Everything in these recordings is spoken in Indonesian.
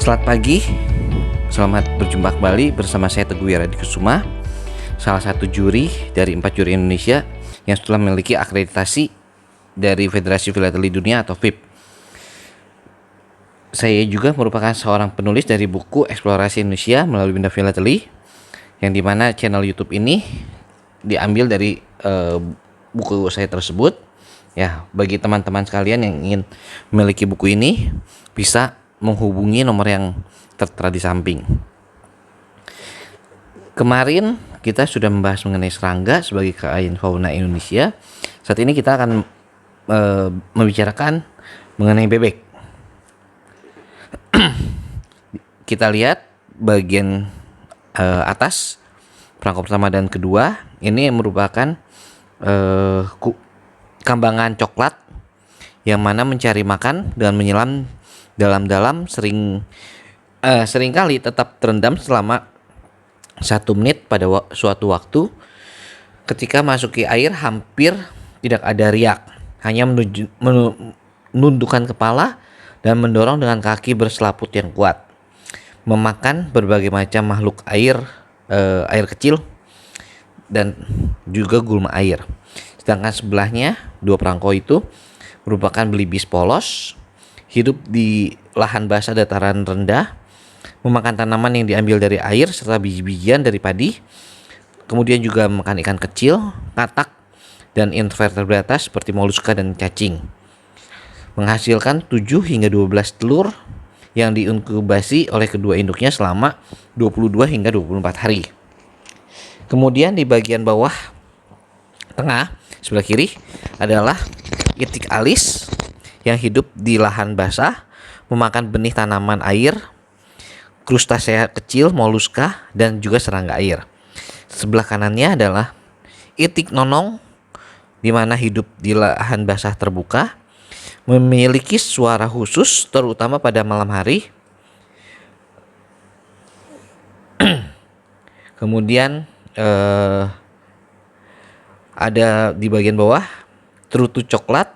Selamat pagi, selamat berjumpa kembali bersama saya Teguh Wiradikusuma, salah satu juri dari 4 juri Indonesia yang sudah memiliki akreditasi dari Federasi Filateli Dunia atau FIP. Saya juga merupakan seorang penulis dari buku Eksplorasi Indonesia melalui Benda Filateli, yang dimana channel YouTube ini diambil dari buku saya tersebut. Ya, bagi teman-teman sekalian yang ingin memiliki buku ini bisa menghubungi nomor yang tertera di samping. Kemarin kita sudah membahas mengenai serangga sebagai kekayaan fauna Indonesia. Saat ini kita akan membicarakan mengenai bebek. Kita lihat bagian atas perangko pertama dan kedua, ini merupakan kambangan coklat yang mana mencari makan dan menyelam dalam-dalam seringkali tetap terendam selama 1 menit pada suatu waktu. Ketika masuki air hampir tidak ada riak, hanya menundukkan kepala dan mendorong dengan kaki berselaput yang kuat, memakan berbagai macam makhluk air kecil dan juga gulma air. Sedangkan sebelahnya dua perangko itu merupakan belibis polos, hidup di lahan basah dataran rendah, memakan tanaman yang diambil dari air serta biji-bijian dari padi, kemudian juga memakan ikan kecil, katak, dan invertebrata seperti moluska dan cacing. Menghasilkan 7 hingga 12 telur yang diinkubasi oleh kedua induknya selama 22 hingga 24 hari. Kemudian di bagian bawah tengah sebelah kiri adalah itik alis yang hidup di lahan basah, memakan benih tanaman air, krustasea kecil, moluska, dan juga serangga air. Sebelah kanannya adalah itik nonong, di mana hidup di lahan basah terbuka, memiliki suara khusus terutama pada malam hari. Kemudian ada di bagian bawah terutu coklat,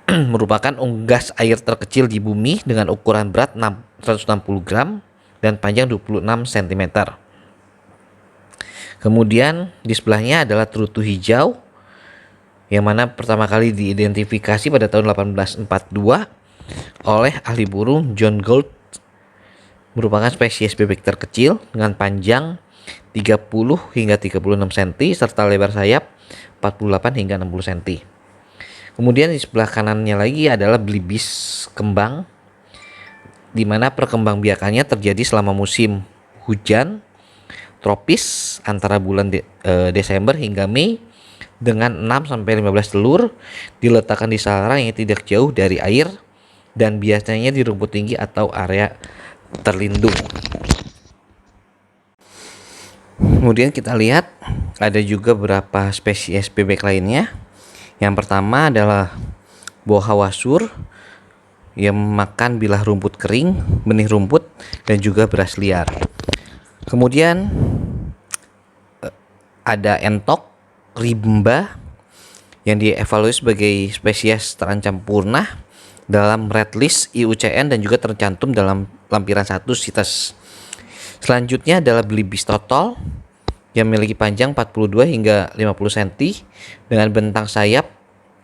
merupakan unggas air terkecil di bumi dengan ukuran berat 160 gram dan panjang 26 cm. Kemudian di sebelahnya adalah terutu hijau, yang mana pertama kali diidentifikasi pada tahun 1842 oleh ahli burung John Gould. Merupakan spesies bebek terkecil dengan panjang 30 hingga 36 cm serta lebar sayap 48 hingga 60 cm. Kemudian di sebelah kanannya lagi adalah belibis kembang, di mana perkembangbiakannya terjadi selama musim hujan tropis antara bulan Desember hingga Mei, dengan 6-15 telur diletakkan di sarang yang tidak jauh dari air dan biasanya di rumput tinggi atau area terlindung. Kemudian kita lihat ada juga beberapa spesies bebek lainnya. Yang pertama adalah boa wasur yang memakan bilah rumput kering, benih rumput, dan juga beras liar. Kemudian ada entok rimba yang dievaluasi sebagai spesies terancam punah dalam red list IUCN dan juga tercantum dalam lampiran 1 CITES. Selanjutnya adalah belibis totol yang memiliki panjang 42 hingga 50 cm dengan bentang sayap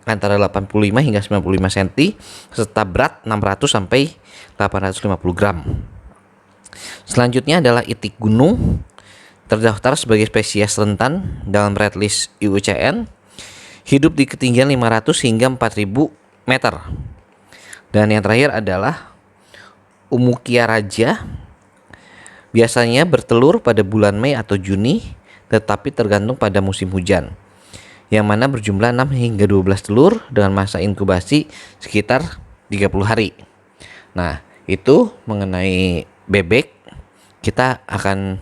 antara 85 hingga 95 cm serta berat 600 sampai 850 gram. Selanjutnya adalah itik gunung, terdaftar sebagai spesies rentan dalam red list IUCN, hidup di ketinggian 500 hingga 4000 meter. Dan yang terakhir adalah umukia raja, biasanya bertelur pada bulan Mei atau Juni, tetapi tergantung pada musim hujan, yang mana berjumlah 6 hingga 12 telur dengan masa inkubasi sekitar 30 hari. Nah, itu mengenai bebek. Kita akan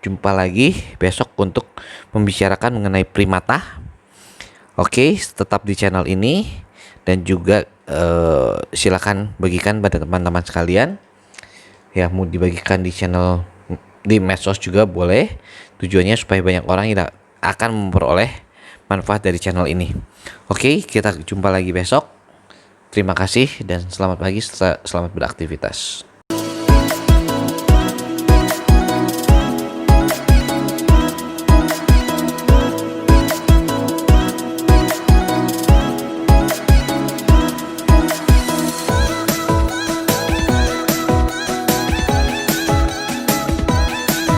jumpa lagi besok untuk membicarakan mengenai primata. Oke, tetap di channel ini dan juga silakan bagikan pada teman-teman sekalian. Ya, mau dibagikan di channel di medsos juga boleh. Tujuannya supaya banyak orang yang akan memperoleh manfaat dari channel ini. Oke, kita jumpa lagi besok. Terima kasih dan selamat pagi, selamat beraktivitas.